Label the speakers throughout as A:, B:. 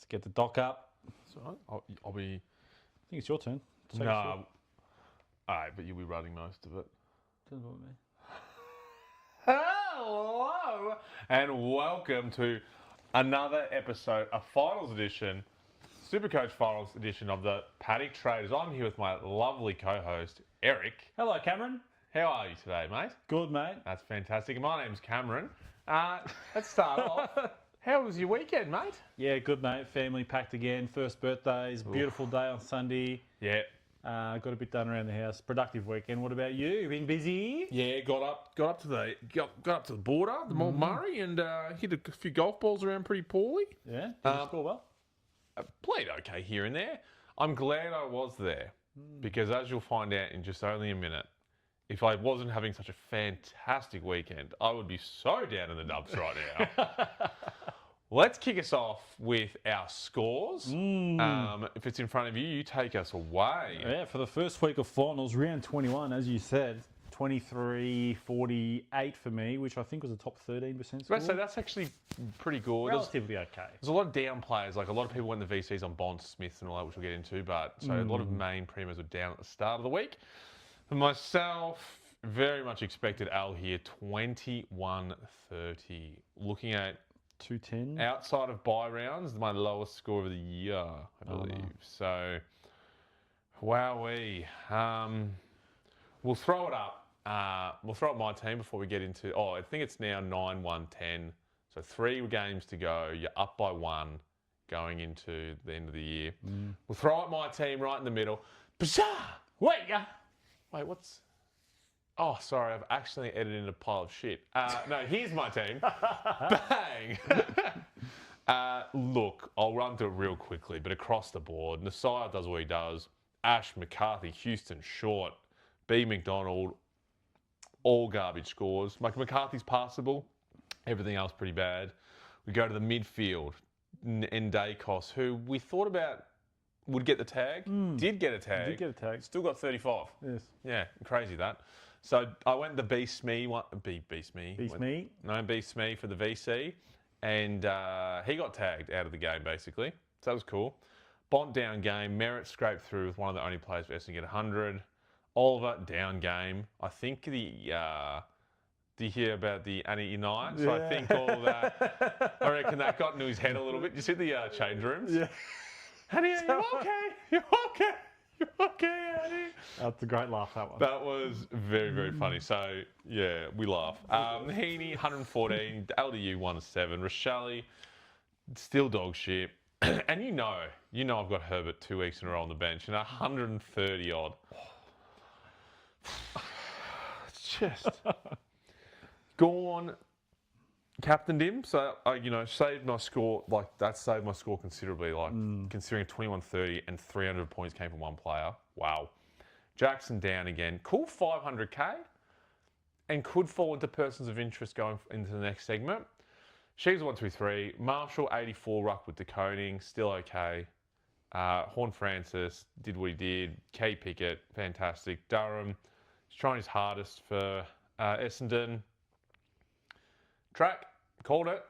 A: Let's get the dock up.
B: That's all right. I'll be...
A: I think it's your turn.
B: No. All right, but you'll be running most of it.
A: Doesn't bother me.
B: Hello, and welcome to another episode, a finals edition, Supercoach finals edition of the Paddock Traders. I'm here with my lovely co-host, Eric.
A: Hello, Cameron.
B: How are you today, mate?
A: Good, mate.
B: That's fantastic. My name's Cameron. Let's start off. How was your weekend, mate?
A: Yeah, good, mate. Family packed again. First birthdays. Beautiful day on Sunday.
B: Yeah.
A: Got a bit done around the house. Productive weekend. What about you? You been busy?
B: Yeah, got up to the border, the Mont Murray, and hit a few golf balls around pretty poorly.
A: Yeah. Did you score well?
B: Played okay here and there. I'm glad I was there because, as you'll find out in just only a minute, if I wasn't having such a fantastic weekend, I would be so down in the dumps right now. Let's kick us off with our scores. If it's in front of you, you take us away.
A: Yeah, for the first week of finals, round 21, as you said, 23-48 for me, which I think was a top 13% score.
B: So that's actually pretty good.
A: Relatively okay.
B: There's a lot of down players. Like a lot of people went the VCs on Bond, Smith and all that, which we'll get into. But so a lot of main premiers were down at the start of the week. For myself, very much expected Al here, 21-30. Looking at
A: 210.
B: outside of bye rounds, my lowest score of the year, I believe.
A: no.
B: So, wowee. We'll throw it up. We'll throw up my team before we get into... I think it's now 9-1-10. So 3 games to go. You're up by 1 going into the end of the year. We'll throw up my team right in the middle. Psha!
A: Wait, yeah.
B: Wait, what's... Oh, sorry, I've actually edited in a pile of shit. No, here's my team. Bang! Look, I'll run through it real quickly, but across the board, Nasiah does what he does. Ash, McCarthy, Houston, Short, B. McDonald, all garbage scores. Like McCarthy's passable, everything else pretty bad. We go to the midfield, Ndakos, who we thought about would get the tag, did get a tag.
A: Did get a tag.
B: Still got 35.
A: Yes.
B: Yeah, crazy that. So I went the Beast Me one. Beast Me.
A: Beast Me?
B: No, Beast Me for the VC. And he got tagged out of the game, basically. So that was cool. Bont down game. Merritt scraped through with one of the only players for Essendon to get 100. Oliver, down game. I think do you hear about the Annie Unite? So I think all that, I reckon that got into his head a little bit. You see the change rooms?
A: Yeah.
B: Annie, you're okay. You're okay. You're okay, Annie.
A: That's a great laugh, that one.
B: That was very, very funny. So, yeah, we laugh. Heaney, 114. LDU, 107. Rochelle, still dog shit. And you know I've got Herbert 2 weeks in a row on the bench and 130 odd. It's just... Gone... Captained him, so I, saved my score. Like that saved my score considerably. Like considering 21-30 and 300 points came from one player. Wow. Jackson down again. Cool 500k, and could fall into persons of interest going into the next segment. She's 123. Marshall 84. Ruck with the Koning, still okay. Horn Francis did what he did. Kay Pickett, fantastic. Durham, he's trying his hardest for Essendon. Track, called it.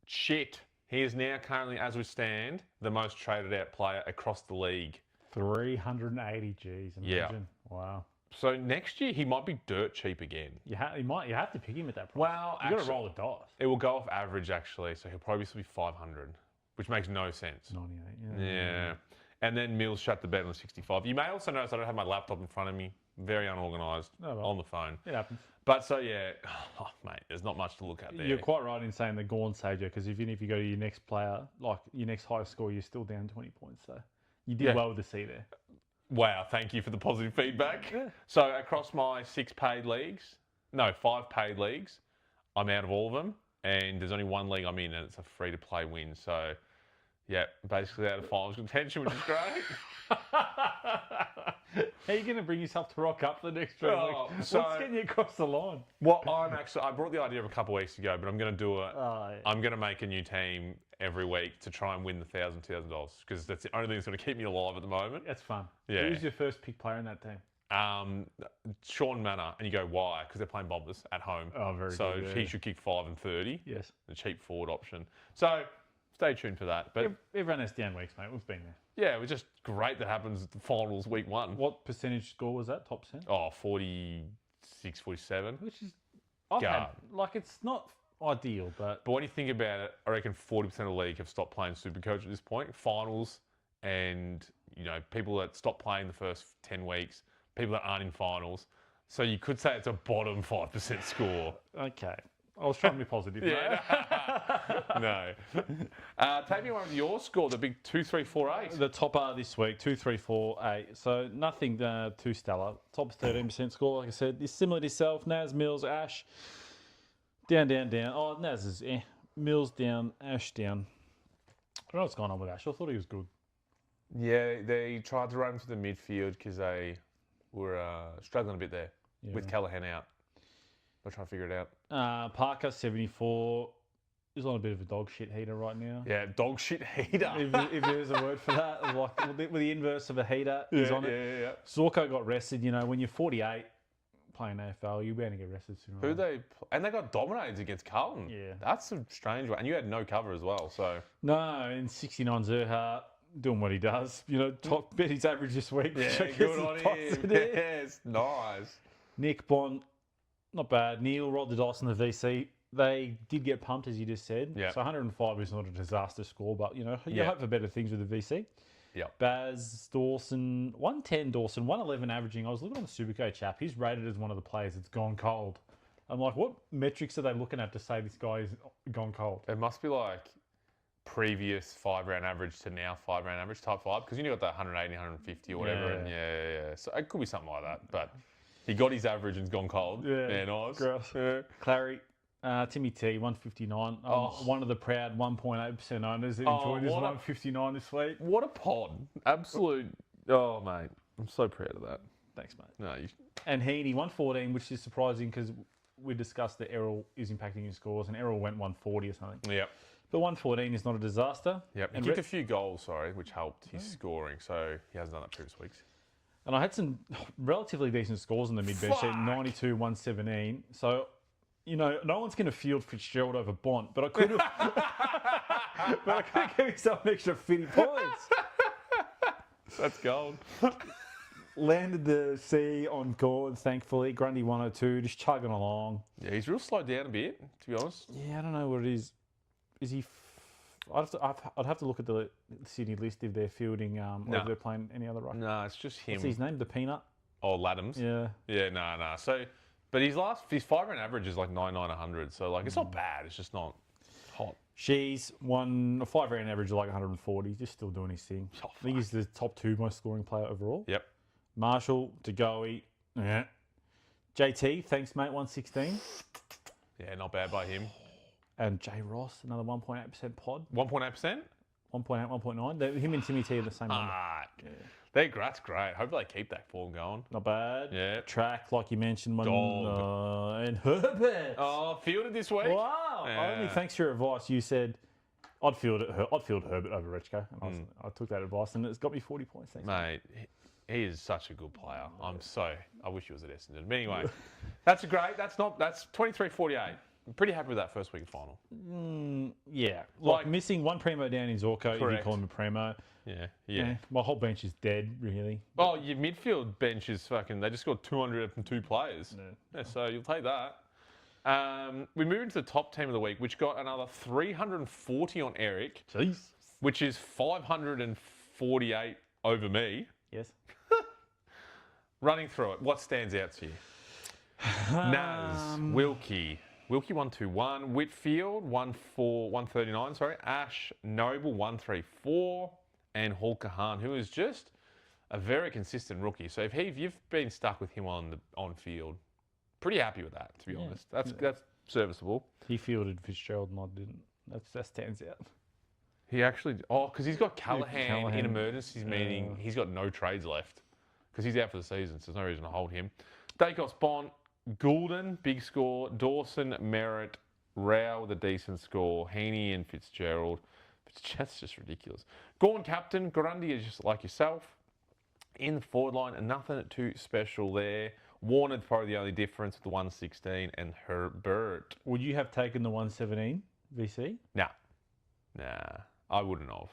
B: Shit. He is now currently, as we stand, the most traded out player across the league.
A: 380 Gs, imagine.
B: Yeah.
A: Wow.
B: So next year, he might be dirt cheap again.
A: You have to pick him at that price.
B: Well,
A: you got to roll the dice.
B: It will go off average, actually, so he'll probably still be 500, which makes no sense.
A: 98,
B: Yeah. And then Mills shut the bet on 65. You may also notice I don't have my laptop in front of me. Very unorganised on the phone.
A: It happens.
B: But so, yeah, mate, there's not much to look at there.
A: You're quite right in saying the Gorn saved you, because even if you go to your next player, like your next highest score, you're still down 20 points. So you did well with the C there.
B: Wow, thank you for the positive feedback. Yeah. So across my 5 paid leagues, I'm out of all of them. And there's only one league I'm in, and it's a free-to-play win. So, yeah, basically out of finals contention, which is great.
A: How are you going to bring yourself to rock up the next round? What's getting you across the line?
B: Well, I brought the idea up a couple of weeks ago, but I'm going to do it. I'm going to make a new team every week to try and win the $1,000 because that's the only thing that's going to keep me alive at the moment.
A: That's fun.
B: Yeah.
A: Who's your first pick player in that team?
B: Sean Manor, and you go, why? Because they're playing Bombers at home.
A: Oh, very
B: so
A: good.
B: he should kick 5 and 30.
A: Yes.
B: The cheap forward option. So stay tuned for that. But
A: Everyone has down weeks, mate. We've been there.
B: yeah, it was just great that happens at the finals week 1.
A: What percentage score was that? Top percent?
B: Oh, 46, 47.
A: Which is, it's not ideal, but
B: when you think about it, I reckon 40% of the league have stopped playing Supercoach at this point. Finals and, people that stop playing the first 10 weeks, people that aren't in finals. So you could say it's a bottom 5% score.
A: Okay. I was trying to be positive.
B: Yeah. No. Take me one of your score, the big 2, 3, 4, 8.
A: The topper this week, 2, 3, 4, 8. So nothing too stellar. Top 13% score, like I said, is similar to yourself. Naz, Mills, Ash. Down, down, down. Oh, Naz is Mills down, Ash down. I don't know what's going on with Ash. I thought he was good.
B: Yeah, they tried to run to the midfield because they were struggling a bit there with Callaghan out. They're trying to figure it out.
A: Parker, 74, is on a bit of a dog shit heater right now.
B: Yeah, dog shit heater.
A: if there's a word for that, like with the inverse of a heater, he's on it.
B: Yeah.
A: Zorko got rested. When you're 48 playing AFL, you're bound to get rested sooner.
B: And they got dominated against Carlton.
A: Yeah.
B: That's a strange one. And you had no cover as well, so.
A: No, and 69 Zerha doing what he does. Bet his average this week.
B: Yeah, good on him. Yes, nice.
A: Nick Bond, not bad. Neil rolled the dice on the VC. They did get pumped, as you just said.
B: Yeah.
A: So 105 is not a disaster score, but, you hope for better things with the VC.
B: Yeah.
A: Baz Dawson, 110 Dawson, 111 averaging. I was looking on the Supercoach app. He's rated as one of the players that's gone cold. I'm like, what metrics are they looking at to say this guy is gone cold?
B: It must be like previous 5-round average to now 5-round average type 5, because you got that 180, 150 or whatever.
A: Yeah.
B: And yeah. So it could be something like that, but he got his average and's gone cold.
A: Yeah,
B: nice.
A: Gross.
B: Yeah.
A: Clary, Timmy T, 159. One of the proud 1.8% owners that enjoyed his 159 this week.
B: What a pod. Absolute. Oh, mate. I'm so proud of that.
A: Thanks, mate.
B: No,
A: And Heaney, 114, which is surprising because we discussed that Errol is impacting his scores, and Errol went 140 or something.
B: Yep.
A: But 114 is not a disaster.
B: Yep. He kicked a few goals, which helped his scoring. So he hasn't done that previous weeks.
A: And I had some relatively decent scores in the mid-bench at 92, 117. So, no one's going to field Fitzgerald over Bont, but I could have give myself an extra 50 points.
B: That's gold.
A: Landed the C on Gordon, thankfully. Grundy 102, just chugging along.
B: Yeah, he's real slowed down a bit, to be honest.
A: Yeah, I don't know what it is. Is he... I'd have to look at the Sydney list if they're fielding or if they're playing any other ruck.
B: No, it's just him.
A: What's his name? The Peanut?
B: Oh, Laddams.
A: Yeah.
B: Yeah, no. So, but his 5-round average is like 99, 100. So, it's not bad. It's just not hot.
A: She's won a 5-round average of like 140. Just still doing his thing. I think he's the top 2 most scoring player overall.
B: Yep.
A: Marshall, Degoe. Yeah. JT, thanks, mate, 116.
B: Yeah, not bad by him.
A: And Jay Ross, another 1.8% pod.
B: 1.8%?
A: 1.8, 1.9. Him and Timmy T are the same number.
B: Yeah. That's great. Hope they keep that form going.
A: Not bad.
B: Yeah.
A: Track, like you mentioned.
B: Dog.
A: And Herbert.
B: Oh, fielded this week.
A: Wow.
B: Yeah.
A: Only thanks to your advice, you said I'd field Herbert over Rechko. And I took that advice, and it's got me 40 points. Thanks,
B: mate. He is such a good player. I wish he was at Essendon. But anyway, that's 23-48. I'm pretty happy with that first week of final.
A: Yeah. Like missing one primo down in Zorko, if you call him a primo.
B: Yeah.
A: My whole bench is dead, really.
B: Oh, your midfield bench is they just got 200 from 2 players. Yeah, so you'll take that. We move into the top team of the week, which got another 340 on Eric.
A: Jeez.
B: Which is 548 over me.
A: Yes.
B: Running through it, what stands out to you? Naz, Wilkie 121, Whitfield 139, Ash, Noble 134, and Hall Kahan, who is just a very consistent rookie. So if you've been stuck with him on field, pretty happy with that, to be honest. That's serviceable.
A: He fielded Fitzgerald and I didn't. That stands out.
B: He actually, because he's got Callaghan in emergencies, meaning he's got no trades left because he's out for the season, so there's no reason to hold him. Dacos Bont, Goulden, big score. Dawson, Merritt, Rao with a decent score. Heaney and Fitzgerald. That's just ridiculous. Gorn captain, Grundy is just like yourself. In the forward line, and nothing too special there. Warner's probably the only difference with the 116 and Herbert.
A: Would you have taken the 117 VC?
B: Nah. Nah, I wouldn't have.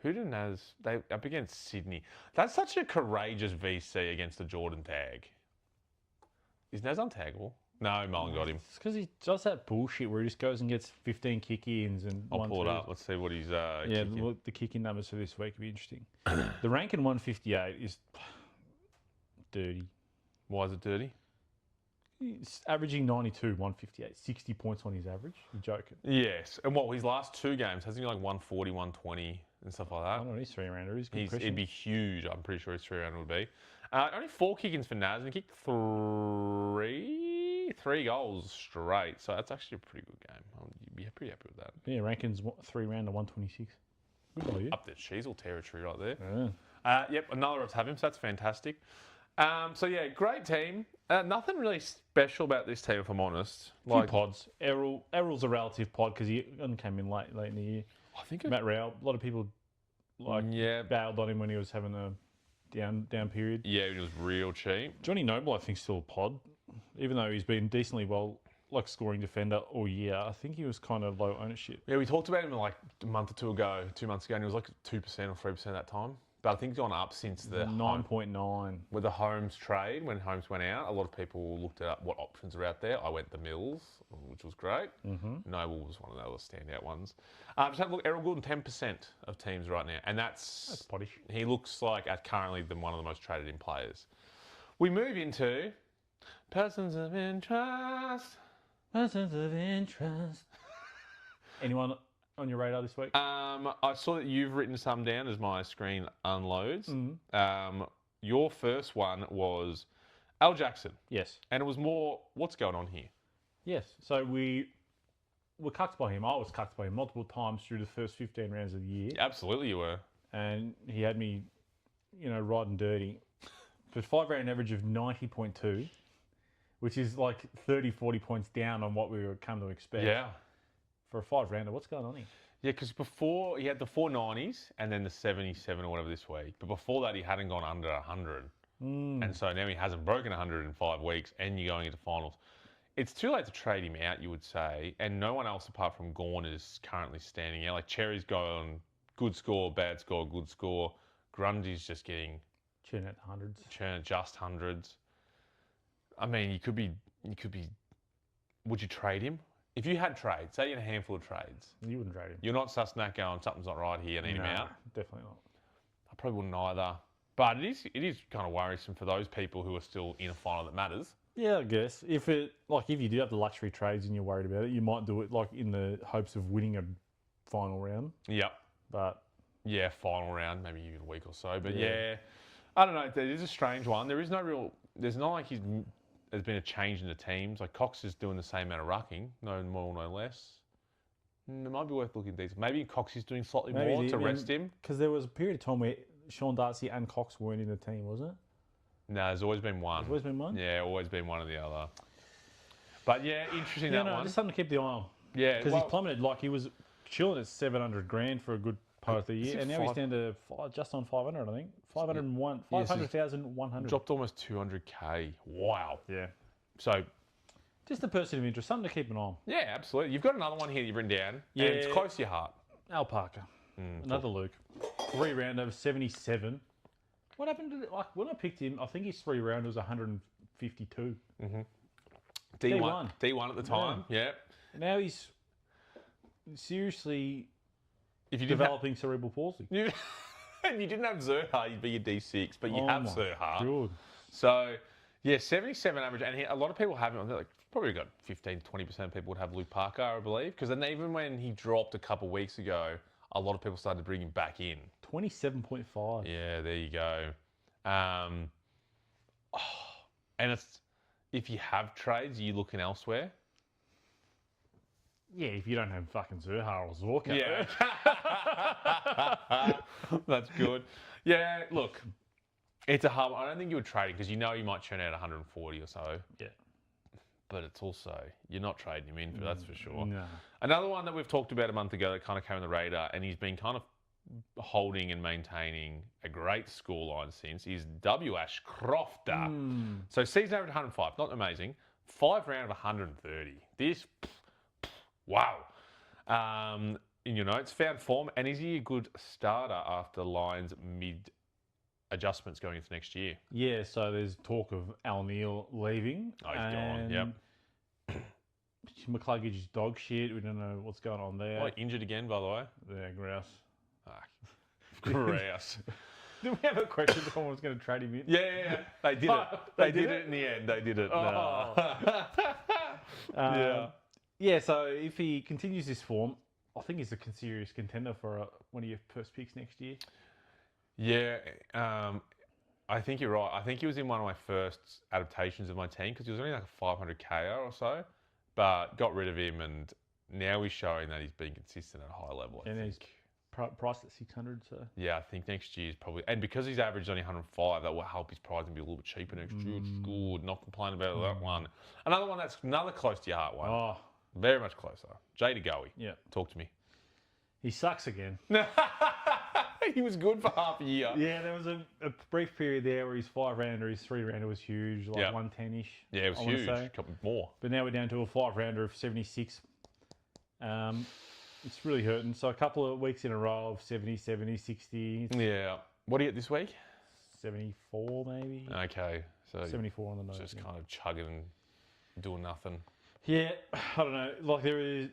B: Who did Naz? They up against Sydney. That's such a courageous VC against the Jordan tag. Is Naz untagable? No, Mullen got him.
A: It's because he does that bullshit where he just goes and gets 15 kick-ins and
B: I'll pull it
A: 1-2s.
B: up. Let's see what he's
A: Yeah,
B: kicking.
A: look, the kicking numbers for this week will be interesting. The rank in 158 is dirty.
B: Why is it dirty?
A: He's averaging 92, 158, 60 points on his average. You're joking.
B: Yes. And what, his last 2 games, hasn't he like 140, 120 and stuff like
A: I
B: that?
A: don't know, he's 3-rounder. He's good.
B: It'd be huge. I'm pretty sure his 3-rounder would be. Only 4 kick-ins for Naz, and he kicked 3 goals straight. So that's actually a pretty good game. You'd be pretty happy with that.
A: Yeah, rankings 3-rounder, 126. Good value.
B: Up there, Sheasel territory right there.
A: Yeah.
B: Yep, another of have him, so that's fantastic. So yeah, great team. Nothing really special about this team, if I'm honest.
A: Few pods. Errol's a relative pod because he only came in late in the year.
B: I think
A: Matt Rowell, a lot of people bailed on him when he was having a down period.
B: Yeah, it was real cheap.
A: Johnny Noble, I think, still a pod, even though he's been decently scoring defender all year. I think he was kind of low ownership.
B: Yeah, we talked about him like a month or 2 ago, 2 months ago, and he was like 2% or 3% at that time. But I think it's gone up since the
A: 9.9.
B: With the Holmes trade, when Holmes went out, a lot of people looked at what options are out there. I went the Mills, which was great.
A: Mm-hmm.
B: Noble was one of those standout ones. Just have a look, Errol Goulden, 10% of teams right now. And that's
A: pottish.
B: He looks like currently one of the most traded in players. We move into persons of interest.
A: Persons of interest. Anyone on your radar this week?
B: I saw that you've written some down as my screen unloads.
A: Mm-hmm.
B: Your first one was Al Jackson.
A: Yes.
B: And it was more, what's going on here?
A: Yes. So we were cucked by him. I was cucked by him multiple times through the first 15 rounds of the year.
B: Absolutely you were.
A: And he had me, riding dirty. For 5-round average of 90.2, which is like 30, 40 points down on what we were come to expect.
B: Yeah.
A: For a 5-rounder, what's going on here?
B: Yeah, because before he had the 490s and then the 77 or whatever this week. But before that, he hadn't gone under 100. And so now he hasn't broken 100 in 5 weeks and you're going into finals. It's too late to trade him out, you would say. And no one else apart from Gawn is currently standing out. Like Cherry's going good score, bad score, good score. Grundy's just getting...
A: Churn at the hundreds.
B: Churn at just hundreds. I mean, you could be... Would you trade him? If you had trades, say you had a handful of trades.
A: You wouldn't trade him.
B: You're not sussing that going, something's not right here, need him out.
A: Definitely not.
B: I probably wouldn't either. But it is kind of worrisome for those people who are still in a final that matters.
A: Yeah, I guess. If you do have the luxury trades and you're worried about it, you might do it like in the hopes of winning a final round.
B: Yep.
A: But
B: yeah, final round, maybe even a week or so. But yeah, I don't know. It is a strange one. There's not like there's been a change in the teams. Like Cox is doing the same amount of rucking, no more, no less. It might be worth looking at these. Maybe Cox is doing slightly more to rest him.
A: Because there was a period of time where Sean Darcy and Cox weren't in the team, wasn't it?
B: No, there's always been one.
A: There's always been one?
B: Yeah, always been one or the other. But yeah, interesting one.
A: Just something to keep the eye on.
B: Yeah.
A: Because he's plummeted. Like he was chilling at 700 grand for a good part of the year, and now he's down to just on 500, I think. 500,100.
B: Dropped almost 200k. Wow.
A: Yeah.
B: So,
A: just a person of interest, something to keep an eye on.
B: Yeah, absolutely. You've got another one here that you've written down. Yeah. And it's close to your heart.
A: Al Parker. Another Luke. 3-rounder of 77. What happened to when I picked him, I think his 3-rounder was 152.
B: Mm-hmm. D1 at the time. Yeah.
A: Now he's seriously
B: developing
A: cerebral palsy.
B: You didn't have Zerha, you'd be your D6, but you have Zerha.
A: Good.
B: So, yeah, 77 average. And a lot of people have him. Like, probably got 15 to 20% of people would have Luke Parker, I believe. Because then even when he dropped a couple of weeks ago, a lot of people started to bring him back in.
A: 27.5.
B: Yeah, there you go. And it's if you have trades, are you looking elsewhere?
A: Yeah, if you don't have fucking Zerha or Zorka.
B: Yeah. That's good. Yeah, look, it's a hard one. I don't think you would trade it because you might churn out 140 or so. Yeah. But it's also, you're not trading him in, that's for sure.
A: No.
B: Another one that we've talked about a month ago that kind of came on the radar, and he's been kind of holding and maintaining a great scoreline since, is W. Ash Crofter. So season average 105, not amazing. 5 round of 130. This, wow. in your notes. Found form, and is he a good starter after Lions mid adjustments going into next year?
A: Yeah, so there's talk of Al Neal leaving.
B: Oh, he's gone, yep.
A: McCluggage is dog shit. We don't know what's going on there.
B: Oh, injured again, by the way.
A: Yeah, grouse.
B: Grouse.
A: Did we have a question if someone was going to trade him in?
B: Yeah. They did it. They did it in the end. They did it.
A: Oh.
B: Yeah.
A: Yeah, so if he continues this form, I think he's a serious contender for one of your first picks next year.
B: Yeah, I think you're right. I think he was in one of my first adaptations of my team because he was only like a 500k or so, but got rid of him, and now he's showing that he's been consistent at a high level. I
A: And
B: think.
A: he's priced at 600, so...
B: Yeah, I think next year is probably... And because he's averaged only 105, that will help his price and be a little bit cheaper next year. It's good. Not complaining about that one. Another one that's another close to your heart one.
A: Oh,
B: Very much closer. Jada Goey.
A: yeah.
B: Talk to me.
A: He sucks again.
B: He was good for half a year.
A: Yeah, there was a brief period there where his 5-rounder, his 3-rounder was huge, like 110-ish.
B: Yeah, it was huge. A couple more.
A: But now we're down to a 5-rounder of 76. It's really hurting. So a couple of weeks in a row of 70, 60.
B: Yeah. What do you get this week?
A: 74 maybe.
B: Okay. So
A: 74 on the nose.
B: just kind of chugging and doing nothing.
A: Yeah, I don't know. Like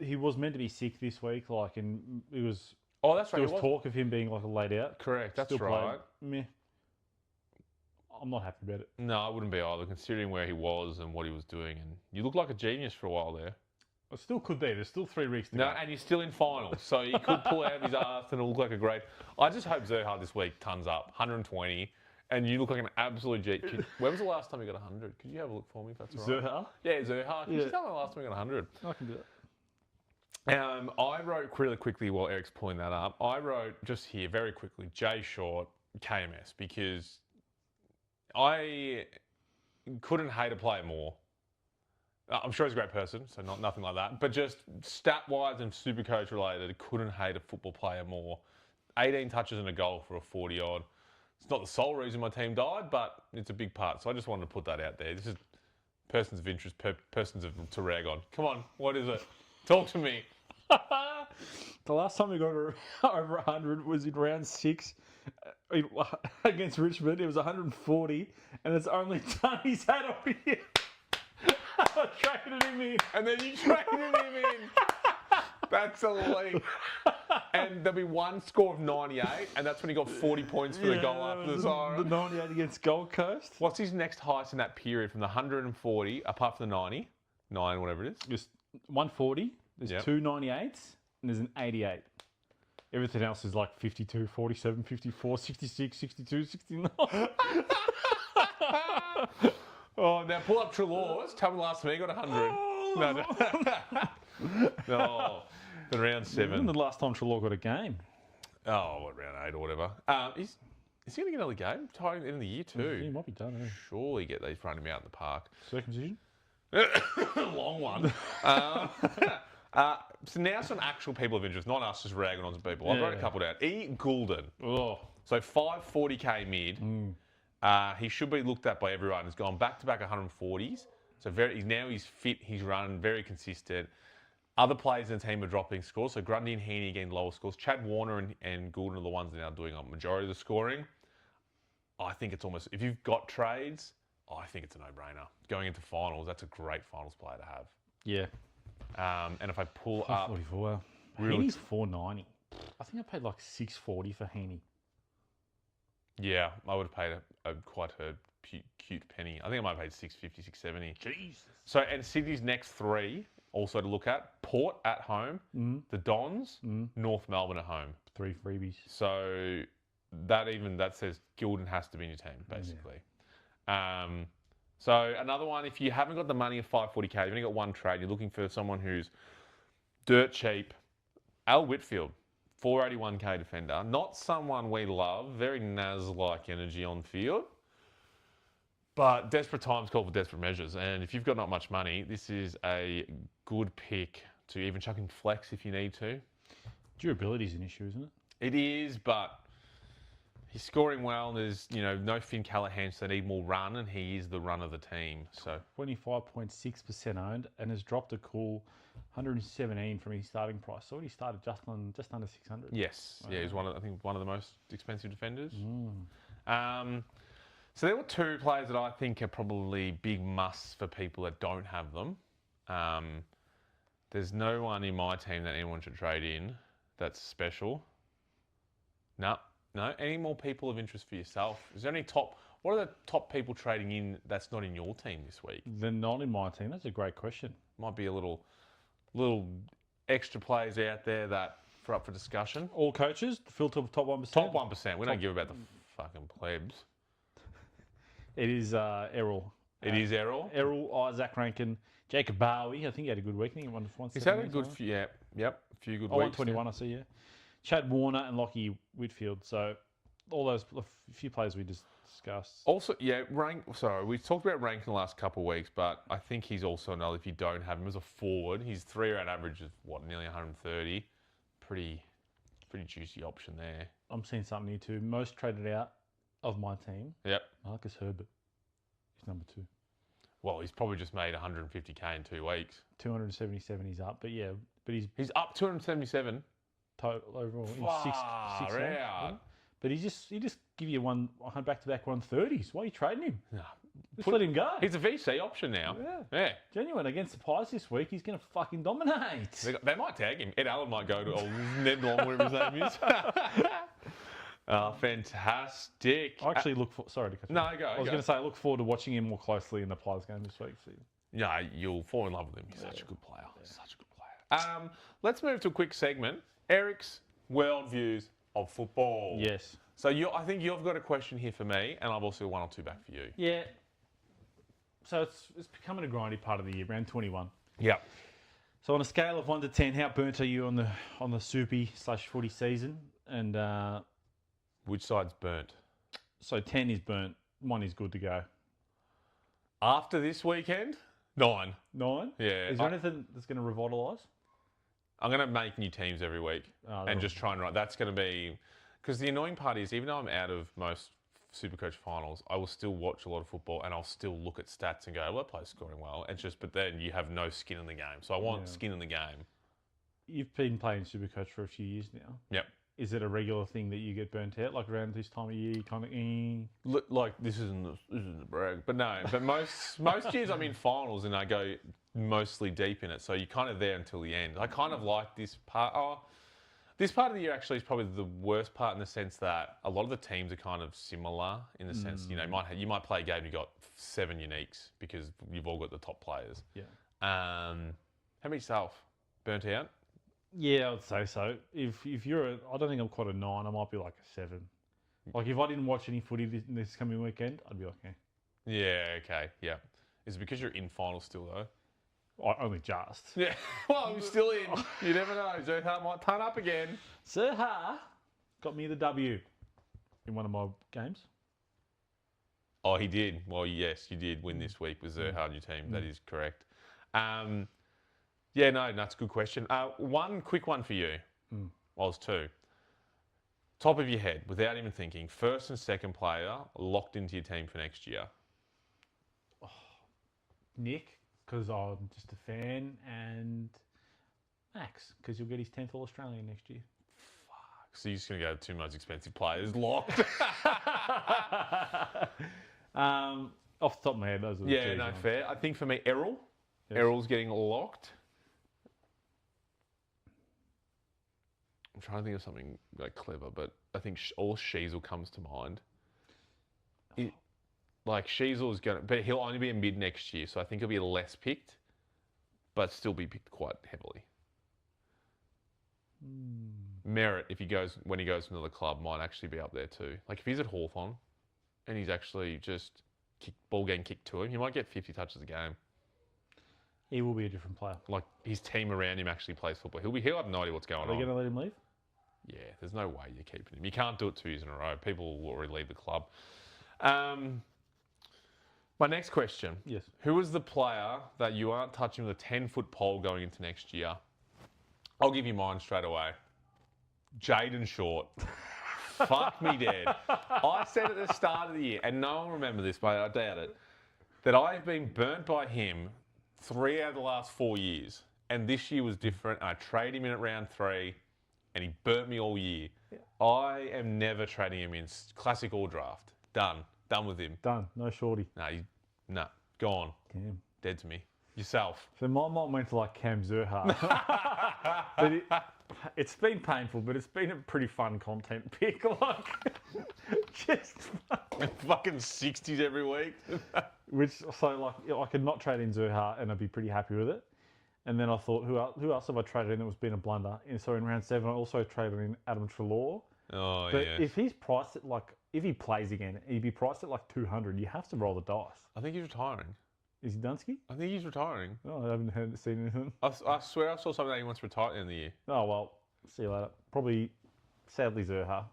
A: he was meant to be sick this week, like, and it was...
B: Oh, that's right.
A: There was talk of him being like a laid out.
B: Correct. That's
A: Still
B: right.
A: played. Meh. I'm not happy about it.
B: No, I wouldn't be either, considering where he was and what he was doing. And you look like a genius for a while there.
A: It still could be. There's still 3 weeks to
B: No,
A: go.
B: and he's still in finals, so he could pull out of his ass and it'll look like a great... I just hope Zerha this week tons up, 120, and you look like an absolute G. When was the last time you got 100? Could you have a look for me if that's all right?
A: Zerha?
B: Yeah, Zerha. Can you tell me the last time you got 100?
A: I can do that.
B: I wrote really quickly while Eric's pulling that up. I wrote just here very quickly, Jay Short, KMS, because I couldn't hate a player more. I'm sure he's a great person, so nothing like that. But just stat-wise and Supercoach related, couldn't hate a football player more. 18 touches and a goal for a 40-odd. It's not the sole reason my team died, but it's a big part. So I just wanted to put that out there. This is persons of interest, persons to rag on. Come on, what is it? Talk to me.
A: The last time we got over 100 was in round 6 against Richmond. It was 140, and it's only done his hat off here. I traded him in.
B: And then you traded him in. That's elite. And there'll be one score of 98, and that's when he got 40 points for the goal after the siren.
A: The 98 against Gold Coast.
B: What's his next highest in that period from the 140, apart from the 90, 9, whatever it is?
A: Just 140. There's 2 98s, and there's an 88. Everything else is like 52, 47, 54, 66, 62, 69.
B: Oh, now pull up Trelaws. Tell me last time he got 100. No. The round 7.
A: When the last time Trelaw got a game?
B: Oh, what, round 8 or whatever. Is he going to get another game? Tied at the end of the year too.
A: He might be done.
B: Surely get these running him out in the park.
A: Circumcision?
B: Long one. So now some actual people of interest, not us just ragging on some people. I've wrote a couple down. E. Goulden.
A: Oh.
B: So 540k mid. He should be looked at by everyone. He's gone back-to-back 140s. So he's fit, he's run, very consistent. Other players in the team are dropping scores. So Grundy and Heaney again lower scores. Chad Warner and Goulden are the ones that are now doing a majority of the scoring. I think it's almost, if you've got trades, I think it's a no-brainer. Going into finals, that's a great finals player to have.
A: Yeah.
B: And if I pull up...
A: 44.
B: Really?
A: Heaney's 490. I think I paid like 640 for Heaney.
B: Yeah, I would have paid quite a cute penny. I think I might have paid 650, 670.
A: Jesus.
B: So, and Sydney's next 3 also to look at: Port at home, the Dons, North Melbourne at home.
A: 3 freebies.
B: So that says Gilden has to be in your team, basically. Yeah. So another one, if you haven't got the money of 540k, you've only got one trade, you're looking for someone who's dirt cheap. Al Whitfield. 481k defender, not someone we love, very Nas-like energy on field, but desperate times call for desperate measures, and if you've got not much money, this is a good pick to even chuck in flex if you need to.
A: Durability is an issue, isn't it?
B: It is, but He's scoring well, and there's no Finn Callahan, so they need more run, and he is the run of the team. So
A: 25.6% owned, and has dropped a cool 117 from his starting price. So he started just under 600.
B: yes, yeah, he's one of the most expensive defenders. So there were two players that I think are probably big musts for people that don't have them. There's no one in my team that anyone should trade in that's special. No. Any more people of interest for yourself? Is there any top? What are the top people trading in that's not in your team this week?
A: They're not in my team. That's a great question.
B: Might be a little extra players out there that are up for discussion.
A: All coaches filter top 1%.
B: Top 1%. We don't give about the fucking plebs.
A: It is Errol.
B: It is Errol.
A: Errol, Isaac Rankin, Jacob Bowie. I think he had a good week. I think he won 170.
B: He's had a good few. Yep. A few good weeks.
A: 121. I see. Yeah. Chad Warner and Lockie Whitfield. So all those few players we just discussed.
B: Also, we talked about Rankin the last couple of weeks, but I think he's also another. If you don't have him as a forward, his 3-round average is nearly 130. Pretty juicy option there.
A: I'm seeing something here too. Most traded out of my team.
B: Yep.
A: Marcus Herbert. He's number 2.
B: Well, he's probably just made 150k in 2 weeks.
A: 277 he's up, but
B: he's up 277
A: total overall.
B: Far
A: six
B: out.
A: But he just give you one back-to-back 130s. Why are you trading him?
B: No.
A: Just let him go.
B: He's a VC option now. Yeah.
A: Genuine against the Pies this week. He's going to fucking dominate.
B: They might tag him. Ed Allen might go to Ned Long, whatever his name is. Fantastic.
A: I actually look for. Sorry to cut you.
B: No, go.
A: I was going to say I look forward to watching him more closely in the Pies game this week. So.
B: Yeah, you'll fall in love with him. He's such a good player. Such a good player. Let's move to a quick segment. Eric's worldviews of football.
A: Yes.
B: So I think you've got a question here for me, and I've also 1 or 2 back for you.
A: Yeah. So it's becoming a grindy part of the year, round 21.
B: Yeah.
A: So on a scale of 1 to 10, how burnt are you on the soupy/footy season? And
B: which side's burnt?
A: So 10 is burnt, 1 is good to go.
B: After this weekend, 9.
A: 9?
B: Yeah.
A: Is there anything that's going to revitalise?
B: I'm going to make new teams every week and just try and write. That's going to be... Because the annoying part is, even though I'm out of most Supercoach finals, I will still watch a lot of football and I'll still look at stats and go, well, that player's scoring well. But then you have no skin in the game. So I want skin in the game.
A: You've been playing Supercoach for a few years now.
B: Yep.
A: Is it a regular thing that you get burnt out? Like around this time of year, you kind of...
B: Look, like, this isn't a brag. But no, but most years I'm in finals and I go mostly deep in it. So you're kind of there until the end. I kind of like this part. This part of the year actually is probably the worst part in the sense that a lot of the teams are kind of similar in the sense, you might play a game, you've got 7 uniques because you've all got the top players.
A: Yeah.
B: How many yourself? Burnt out?
A: Yeah, I'd say so. If you're I don't think I'm quite a 9, I might be like a 7. Like if I didn't watch any footy this coming weekend, I'd be like,
B: Yeah, okay, yeah. Is it because you're in finals still though?
A: Only just.
B: Yeah, well, I'm still in. You never know. Zerha might turn up again.
A: Zerha got me the W in one of my games.
B: Oh, he did. Well, yes, you did win this week with Zerha on your team. That is correct. Yeah, no, that's a good question. One quick one for you. Well, it's 2. Top of your head, without even thinking, first and second player locked into your team for next year.
A: Nick, because I'm just a fan, and Max, because you'll get his 10th All-Australian next year.
B: Fuck. So you're just going to go 2 most expensive players locked?
A: Off the top of my head, those are the
B: Yeah,
A: two
B: no,
A: ones.
B: fair. I think for me, Errol.
A: Yes.
B: Errol's getting locked. I'm trying to think of something like clever, but I think all Sheasel comes to mind. Sheasel's going to... But he'll only be a mid next year, so I think he'll be less picked, but still be picked quite heavily. Merritt, when he goes to another club, might actually be up there too. Like, if he's at Hawthorn and he's actually just ball getting kicked to him, he might get 50 touches a game.
A: He will be a different player.
B: Like, his team around him actually plays football. He'll have no idea what's going
A: Are they
B: on.
A: going to let him leave?
B: Yeah, there's no way you're keeping him. You can't do it 2 years in a row. People will already leave the club. My next question.
A: Yes.
B: Who is the player that you aren't touching with a 10-foot pole going into next year? I'll give you mine straight away. Jaden Short. fuck me dead. I said at the start of the year, and no one will remember this, mate, I doubt it, that I've been burnt by him 3 out of the last 4 years. And this year was different. I traded him in at round 3, and he burnt me all year. Yeah. I am never trading him in. Classic or draft. Done. Done with him.
A: Done. No shorty.
B: No. Gone.
A: Damn.
B: Dead to me. Yourself.
A: So my mom went to like Cam Zurha. But it's been painful, but it's been a pretty fun content pick. Like, just
B: fucking 60s every week.
A: I could not trade in Zurha and I'd be pretty happy with it. And then I thought, who else have I traded in that was been a blunder? And so in round 7, I also traded in Adam Treloar.
B: Oh,
A: but
B: yeah.
A: if he's priced at if he plays again, he'd be priced at like 200. You have to roll the dice.
B: I think he's retiring.
A: Is he Dunsky?
B: I think he's retiring.
A: Oh, I haven't seen anything.
B: I swear I saw something that he wants to retire at the end of the year.
A: Oh, well, see you later. Probably, sadly, Zurha.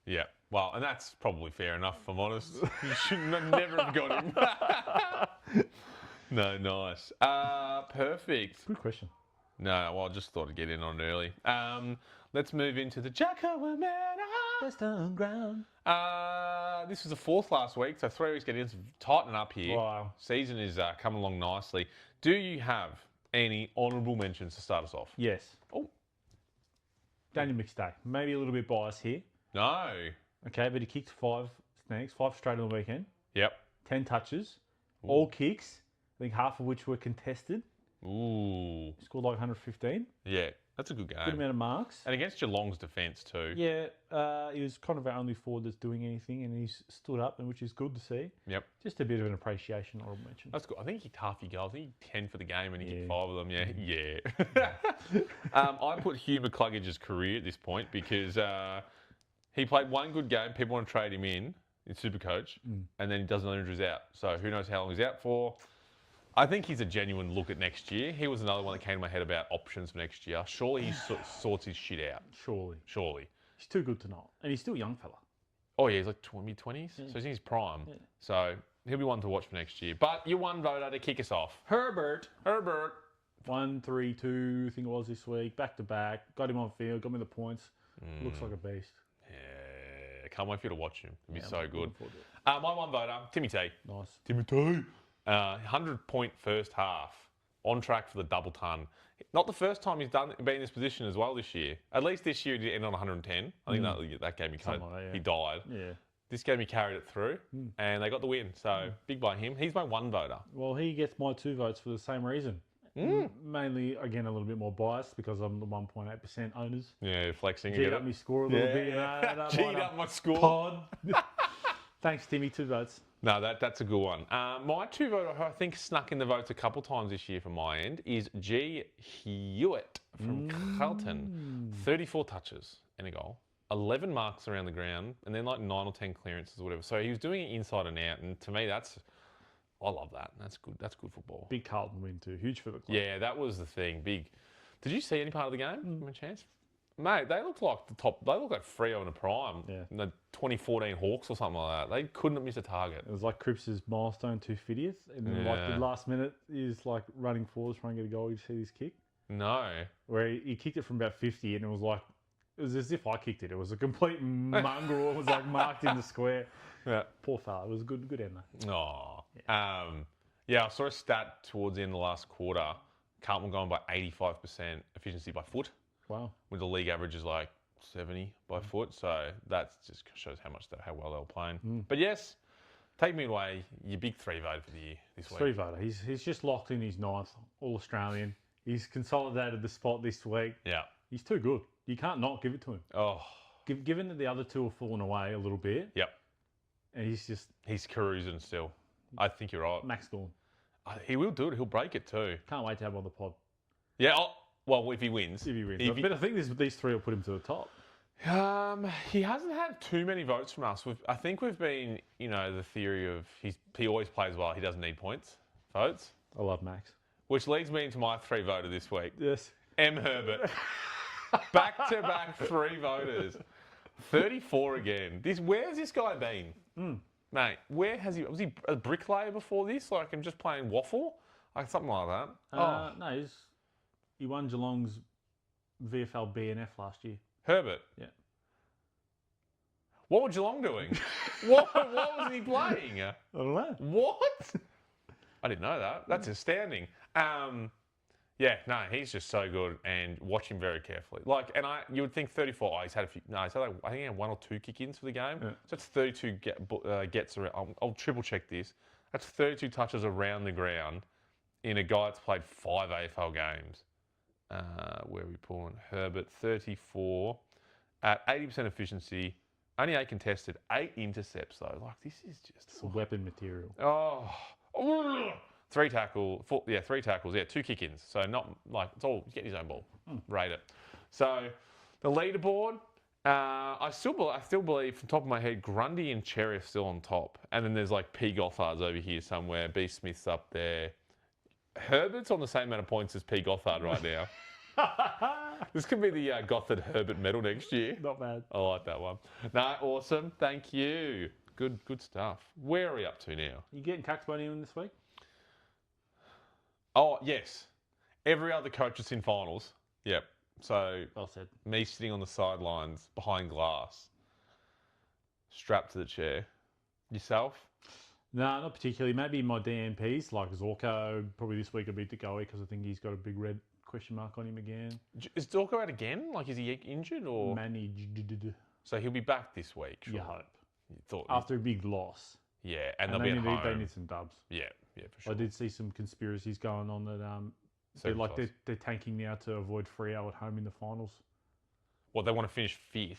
B: Yeah. Well, and that's probably fair enough, if I'm honest. You should never have got him. No, nice. Perfect.
A: Good question.
B: No, well, I just thought I'd get in on it early. Let's move into the Jacko
A: Western ground.
B: This was the 4th last week, so 3 weeks get in. Tightening up here.
A: Wow.
B: Season is coming along nicely. Do you have any honourable mentions to start us off?
A: Yes.
B: Oh.
A: Daniel McStay. Maybe a little bit biased here.
B: No.
A: Okay, but he kicked 5 snags, 5 straight on the weekend.
B: Yep.
A: 10 touches.
B: Ooh.
A: All kicks. I think half of which were contested.
B: Ooh.
A: Scored like 115.
B: Yeah, that's a good game.
A: Good amount of marks.
B: And against Geelong's defence too.
A: Yeah, he was kind of our only forward that's doing anything, and he's stood up, and which is good to see.
B: Yep.
A: Just a bit of an appreciation, honourable mention.
B: That's good. I think he kicked half your goals. I think he 10 for the game, and he kicked 5 of them. Yeah. I put Hugh McCluggage's career at this point because he played one good game. People want to trade him in Supercoach, and then he does another injuries out. So who knows how long he's out for. I think he's a genuine look at next year. He was another one that came to my head about options for next year. Surely he sorts his shit out. Surely.
A: He's too good to not. And he's still a young fella.
B: Oh, yeah, he's like mid-20s. Yeah. So he's in his prime. Yeah. So he'll be one to watch for next year. But your one voter to kick us off.
A: Herbert.
B: 1,
A: 3, 2, I think it was this week. Back to back. Got him on field. Got me the points. Looks like a beast.
B: Yeah. Can't wait for you to watch him. It'll be so good. My one voter, Timmy T.
A: Nice.
B: Timmy T. 100-point first half, on track for the double ton. Not the first time he's been in this position as well this year. At least this year he did end on 110. I think that game he died.
A: Yeah.
B: This game he carried it through, and they got the win. So big by him. He's my one voter.
A: Well, he gets my 2 votes for the same reason. Mainly, again, a little bit more biased because I'm the 1.8% owners.
B: Yeah, flexing.
A: G'd up my score a little bit.
B: G'd up my score.
A: Pod. Thanks, Timmy. 2 votes.
B: No, that's a good one. My 2 voter, who I think snuck in the votes a couple times this year from my end, is G. Hewitt from Carlton. 34 touches and a goal, 11 marks around the ground, and then like 9 or 10 clearances or whatever. So he was doing it inside and out, and to me, I love that. That's good. That's good football.
A: Big Carlton win too. Huge for the club.
B: Yeah, that was the thing. Big. Did you see any part of the game? Give me a chance. Mate, they looked like the top. They looked like Freo in a prime.
A: Yeah.
B: The 2014 Hawks or something like that. They couldn't have missed a target.
A: It was like Cripps's milestone 250th, and then like the last minute is like running forwards trying to get a goal. You see this kick?
B: No.
A: Where he kicked it from about 50, and it was as if I kicked it. It was a complete mongrel. It was like marked in the square.
B: Yeah.
A: Poor fella. It was a good end though.
B: Oh. I saw a stat towards the end of the last quarter. Carlton going by 85% efficiency by foot.
A: Wow.
B: With the league average is like 70 by foot. So that just shows how well they were playing. But yes, take me away. Your big 3 voter for the year this week.
A: 3 voter. He's just locked in his 9th All-Australian. He's consolidated the spot this week.
B: Yeah.
A: He's too good. You can't not give it to him.
B: Oh.
A: Given that the other 2 have fallen away a little bit.
B: Yep.
A: And
B: he's cruising still. I think you're right.
A: Max Gorn.
B: He will do it. He'll break it too.
A: Can't wait to have him on the pod.
B: Yeah. Well, if he wins.
A: But I think these 3 will put him to the top.
B: He hasn't had too many votes from us. I think we've been, the theory of he always plays well. He doesn't need votes.
A: I love Max.
B: Which leads me into my 3 voter this week.
A: Yes.
B: M. Herbert. Back-to-back 3 voters. 34 again. Where's this guy been? Mate, where has he... Was he a bricklayer before this? Like, and just playing waffle? Like, something like that?
A: No, he won Geelong's VFL BNF last year.
B: Herbert?
A: Yeah.
B: What was Geelong doing? what was he playing?
A: I don't know.
B: What? I didn't know that. That's astounding. Yeah, no, he's just so good, and watch him very carefully. You would think 34. Oh, he's had a few. No, he's had I think he had 1 or 2 kick-ins for the game.
A: Yeah.
B: So it's 32 gets around. I'll triple check this. That's 32 touches around the ground in a guy that's played 5 AFL games. Where are we pulling? Herbert, 34 at 80% efficiency. Only 8 contested, 8 intercepts though. This is just
A: Weapon material.
B: Oh. 3 tackles, 2 kick-ins. So not it's all he's getting his own ball. Rate it. So the leaderboard, I still believe from top of my head, Grundy and Cherry are still on top, and then there's P. Gothard's over here somewhere. B. Smith's up there. Herbert's on the same amount of points as P. Gothard right now. This could be the Gothard Herbert medal next year.
A: Not bad.
B: I like that one. No, awesome. Thank you. Good stuff. Where are we up to now?
A: You getting cucked by anyone this week?
B: Oh, yes. Every other coach is in finals. Yep. So,
A: Well said.
B: me sitting on the sidelines behind glass, strapped to the chair. Yourself?
A: No, not particularly. Maybe my DNPs, like Zorko, probably this week will beat the Goey because I think he's got a big red question mark on him again.
B: Is Dorco out again? Is he injured or?
A: Managed.
B: So he'll be back this week.
A: You hope.
B: You thought.
A: After a big loss.
B: Yeah, and they'll
A: they
B: be at home.
A: They need some dubs.
B: Yeah, for sure.
A: I did see some conspiracies going on that they're tanking now to avoid Freo at home in the finals.
B: Well, they want to finish 5th.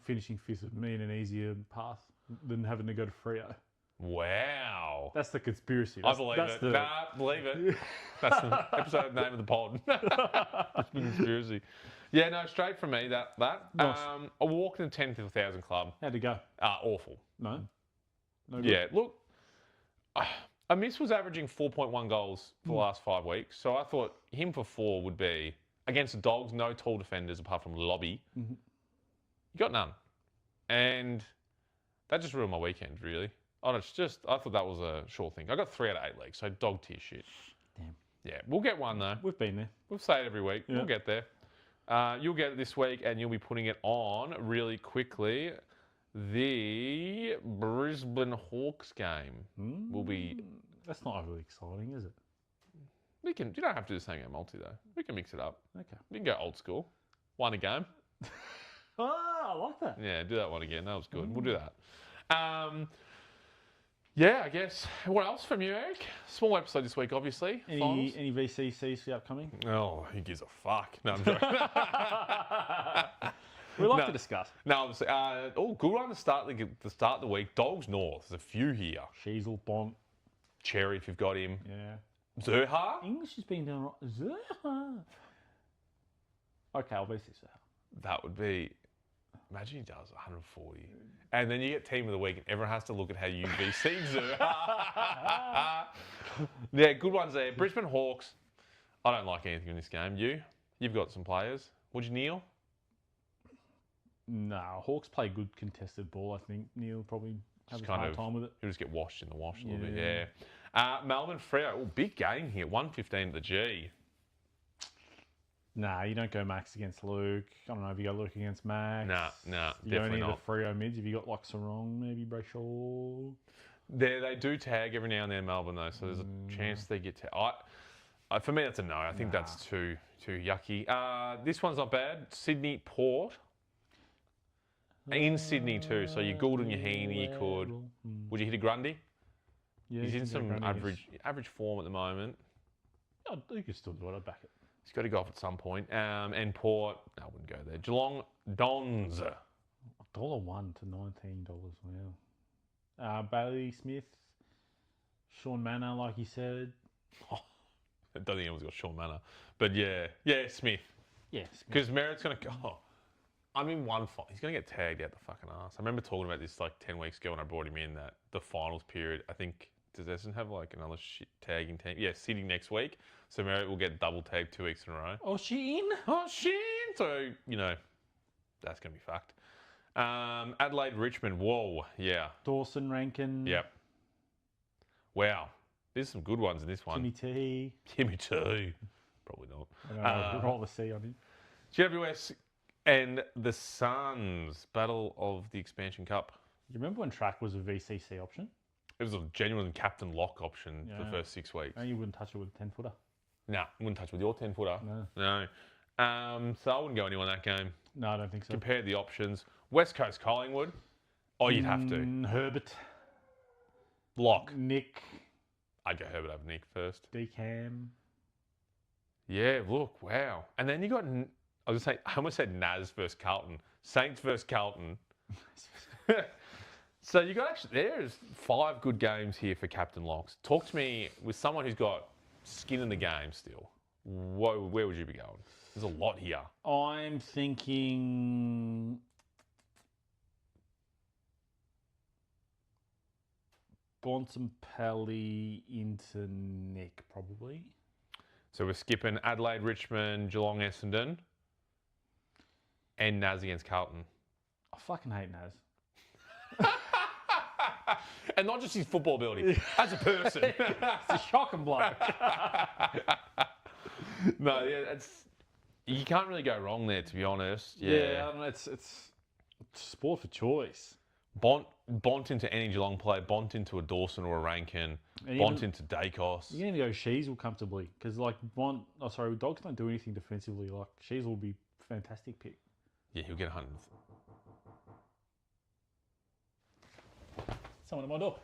A: Finishing 5th would mean an easier path than having to go to Freo.
B: Wow.
A: That's the conspiracy.
B: I believe it. Believe it. That's the episode name of the pod. It's the conspiracy. Yeah, no, straight from me, that.
A: Nice.
B: I walked in the 10th to 1,000 club.
A: How'd it go?
B: Awful.
A: No good.
B: Yeah, look, Amiss was averaging 4.1 goals for the last 5 weeks, so I thought him for 4 would be, against the Dogs, no tall defenders apart from Lobby.
A: Mm-hmm.
B: You got none. And that just ruined my weekend, really. I thought that was a sure thing. I got 3 out of 8 leagues, so dog tier shit.
A: Damn.
B: Yeah, we'll get one though.
A: We've been there.
B: We'll say it every week.
A: Yeah.
B: We'll get there. You'll get it this week, and you'll be putting it on really quickly. The Brisbane Hawks game will be.
A: That's not overly exciting, is it?
B: You don't have to do the same game multi though. We can mix it up.
A: Okay.
B: We can go old school. One a game.
A: I like that.
B: Yeah, do that one again. That was good. We'll do that. Yeah, I guess. What else from you, Eric? Small episode this week, obviously.
A: Any VCCs for the upcoming?
B: Oh, who gives a fuck? No, I'm joking.
A: We like to discuss.
B: No, obviously. Good one to start the week. Dogs North. There's a few here.
A: Sheasel, Bont.
B: Cherry, if you've got him.
A: Yeah.
B: Zerha.
A: English has been done right. Zerha. Okay, I'll VC Zerha.
B: That would be. Imagine he does 140. And then you get team of the week and everyone has to look at how you VC Zerha. Yeah, good ones there. Brisbane Hawks. I don't like anything in this game. You've got some players. Would you kneel?
A: No, Hawks play good contested ball. I think Neil probably has a hard time with it.
B: He'll just get washed in the wash a little bit. Yeah. Melbourne Freo. Big game here. 115 at the G.
A: Nah, you don't go Max against Luke. I don't know if you go Luke against Max.
B: Nah,
A: you
B: definitely
A: don't need
B: not.
A: the Freo mids. If you got like Sarong, maybe Brayshaw.
B: They do tag every now and then, Melbourne though, so there's a chance they get tagged. For me, that's a no. I think that's too yucky. This one's not bad. Sydney Port. In Sydney too, so you Gould and your Heaney, you could. Would you hit a Grundy?
A: Yeah,
B: He's in some average form at the moment.
A: You could still do it. I'd back it.
B: He's got to go off at some point. And Port, I wouldn't go there. Geelong Dons.
A: $1 to $19. Wow. Bailey Smith, Sean Manor, like you said.
B: I don't think anyone's got Sean Manor, but yeah, Smith.
A: Yeah,
B: because Merritt's going to go. I'm in one fight. He's going to get tagged out the fucking ass. I remember talking about this like 10 weeks ago when I brought him in, that the finals period, I think, does Essendon have like another shit tagging team? Yeah, City next week. So Merritt will get double tagged 2 weeks in a row.
A: Oh, Sheen.
B: So, that's going to be fucked. Adelaide Richmond. Whoa, yeah.
A: Dawson Rankin.
B: Yep. Wow. There's some good ones in this one.
A: Timmy T.
B: Probably not.
A: Roll the C on him.
B: GWS And the Suns, Battle of the Expansion Cup.
A: You remember when track was a VCC option?
B: It was a genuine captain lock option for the
A: Yeah.
B: first 6 weeks.
A: And you wouldn't touch it with a 10-footer.
B: Nah, wouldn't touch with your 10-footer.
A: No.
B: No. So I wouldn't go anywhere in that game.
A: No, I don't think so.
B: Compare the options. West Coast Collingwood. Oh, you'd have to.
A: Herbert.
B: Lock.
A: Nick.
B: I'd go Herbert over Nick first.
A: Decam.
B: Yeah, look, wow. And then you got, I almost said Naz versus Carlton. Saints versus Carlton. So you got there's 5 good games here for Captain Locks. Talk to me with someone who's got skin in the game still. Where would you be going? There's a lot here.
A: I'm thinking Bontempelli into Nick, probably.
B: So we're skipping Adelaide, Richmond, Geelong, Essendon, and Naz against Carlton.
A: I fucking hate Naz.
B: And not just his football ability, as a person.
A: It's a shocking bloke.
B: No, yeah, you can't really go wrong there, to be honest.
A: Yeah, I don't know, it's sport for choice.
B: Bont into any Geelong player, Bont into a Dawson or a Rankin,
A: And
B: Bont
A: even-
B: into Dacos.
A: You're going to go Sheasel comfortably because, like, Dogs don't do anything defensively. Like, Sheasel will be a fantastic pick.
B: Yeah, he'll get 100.
A: Someone at my door.